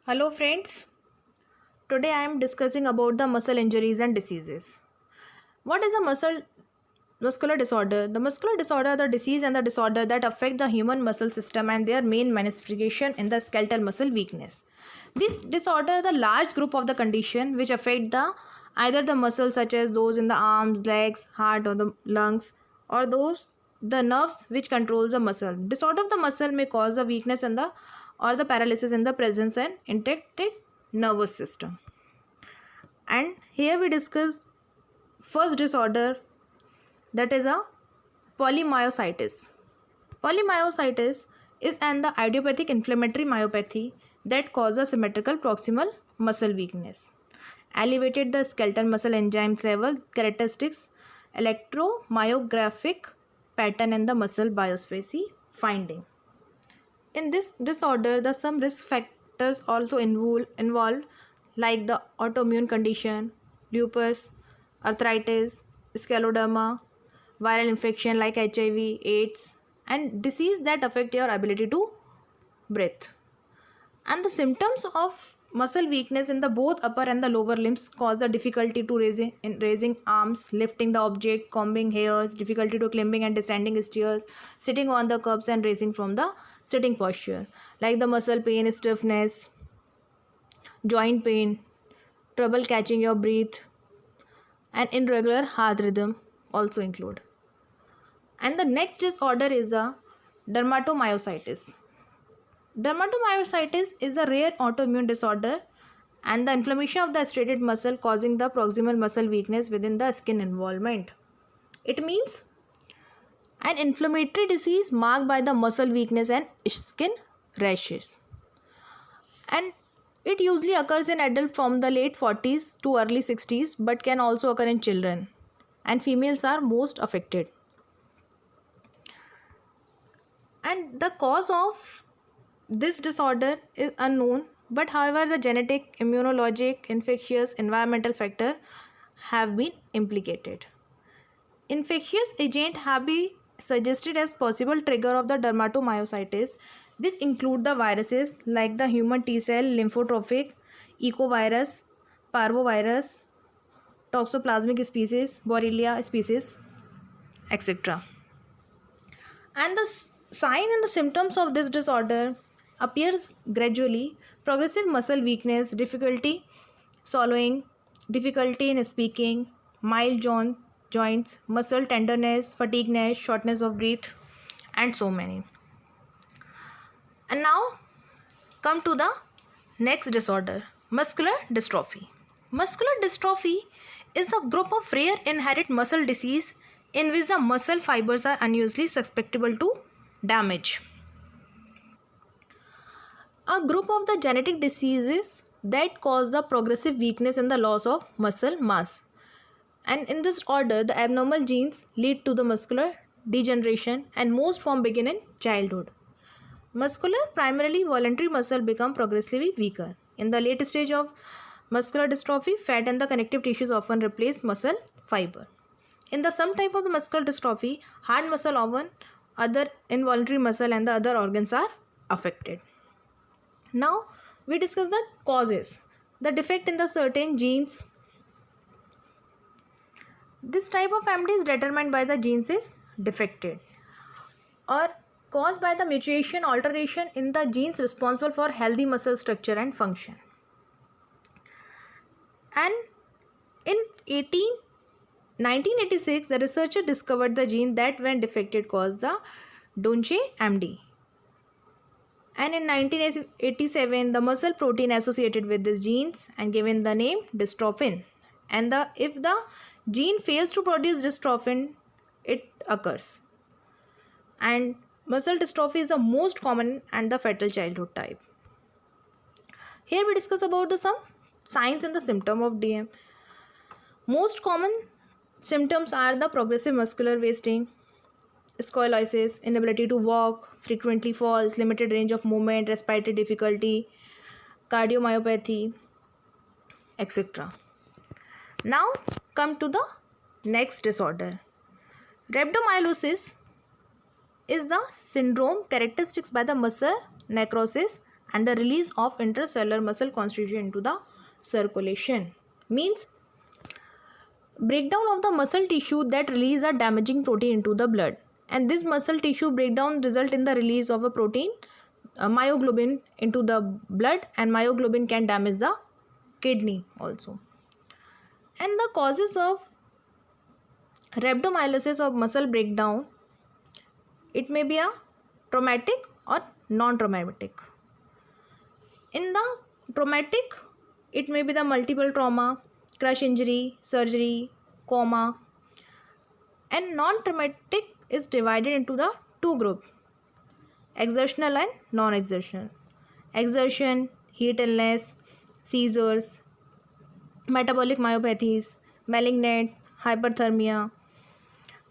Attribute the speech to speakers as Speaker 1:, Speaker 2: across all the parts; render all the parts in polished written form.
Speaker 1: Hello friends, today I am discussing about the muscle injuries and diseases. What is a muscular disorder? The muscular disorder are the disease and the disorder that affect the human muscle system and their main manifestation in the skeletal muscle weakness. This disorder are the large group of the condition which affect the either the muscles such as those in the arms, legs, heart or the lungs or those the nerves which controls the muscle. Disorder of the muscle may cause the weakness in the or the paralysis in the presence and intracted nervous system. And here we discuss first disorder, that is a polymyositis. Polymyositis is an the idiopathic inflammatory myopathy that causes symmetrical proximal muscle weakness. Elevated the skeletal muscle enzyme level characteristics, electromyographic pattern and the muscle biopsy finding. In this disorder, the some risk factors also involved like the autoimmune condition, lupus, arthritis, scleroderma, viral infection like HIV, AIDS, and disease that affect your ability to breathe. And the symptoms of muscle weakness in the both upper and the lower limbs cause the difficulty to raising arms, lifting the object, combing hairs, difficulty to climbing and descending stairs, sitting on the curbs and raising from the sitting posture, like the muscle pain, stiffness, joint pain, trouble catching your breath, and irregular heart rhythm also include. And the next disorder is a dermatomyositis. Dermatomyositis is a rare autoimmune disorder and the inflammation of the striated muscle causing the proximal muscle weakness within the skin involvement. It means an inflammatory disease marked by the muscle weakness and skin rashes. And it usually occurs in adults from the late 40s to early 60s but can also occur in children. And females are most affected. And the cause of this disorder is unknown, but however the genetic, immunologic, infectious, environmental factor have been implicated. Infectious agent have been suggested as possible trigger of the dermatomyositis. This include the viruses like the human T cell, lymphotrophic, ecovirus, parvovirus, toxoplasmic species, Borrelia species, etc. And the sign and the symptoms of this disorder appears gradually: progressive muscle weakness, difficulty swallowing, difficulty in speaking, mild joints, muscle tenderness, fatigueness, shortness of breath, and so many. And now come to the next disorder, muscular dystrophy. Muscular dystrophy is a group of rare inherited muscle disease in which the muscle fibers are unusually susceptible to damage. A group of the genetic diseases that cause the progressive weakness and the loss of muscle mass. And in this order, the abnormal genes lead to the muscular degeneration and most form begin in childhood. Muscular, primarily voluntary muscle become progressively weaker. In the late stage of muscular dystrophy, fat and the connective tissues often replace muscle fiber. In the some type of the muscular dystrophy, hard muscle often other involuntary muscle and the other organs are affected. Now we discuss the causes. The defect in the certain genes. This type of MD is determined by the genes is defected or caused by the mutation alteration in the genes responsible for healthy muscle structure and function. And in 1986, the researcher discovered the gene that when defected caused the Duchenne MD. And in 1987, the muscle protein associated with these genes and given the name dystrophin. And if the gene fails to produce dystrophin, it occurs. And muscle dystrophy is the most common and the fatal childhood type. Here we discuss about some signs and the symptom of DM. Most common symptoms are the progressive muscular wasting, scoliosis, inability to walk, frequently falls, limited range of movement, respiratory difficulty, cardiomyopathy, etc. Now come to the next disorder. Rhabdomyolysis is the syndrome characteristic by the muscle necrosis and the release of intracellular muscle constitution into the circulation. Means breakdown of the muscle tissue that release a damaging protein into the blood, and this muscle tissue breakdown result in the release of a protein myoglobin into the blood, and myoglobin can damage the kidney also. And the causes of rhabdomyolysis of muscle breakdown, it may be a traumatic or non-traumatic. In the traumatic, it may be the multiple trauma, crush injury, surgery, coma. And non-traumatic is divided into the two groups: exertional and non-exertional. Exertion, heat illness, seizures, metabolic myopathies, malignant hyperthermia,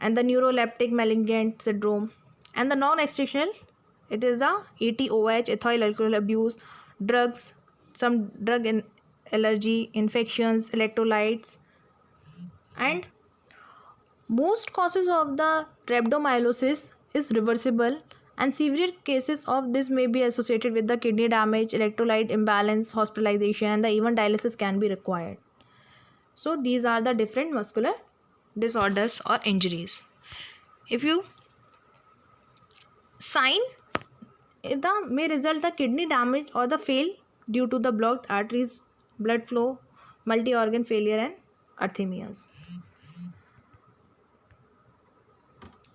Speaker 1: and the neuroleptic malignant syndrome. And the non-exertional, it is a ETOH, ethyl alcohol abuse, drugs, some drug allergy, infections, electrolytes. And most causes of the rhabdomyolysis is reversible, and severe cases of this may be associated with the kidney damage, electrolyte imbalance, hospitalization, and the even dialysis can be required. So these are the different muscular disorders or injuries. If you sign, the may result the kidney damage or the fail due to the blocked arteries, blood flow, multi-organ failure, and arrhythmias.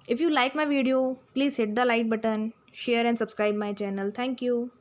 Speaker 1: If you like my video, please hit the like button, share and subscribe my channel. Thank you.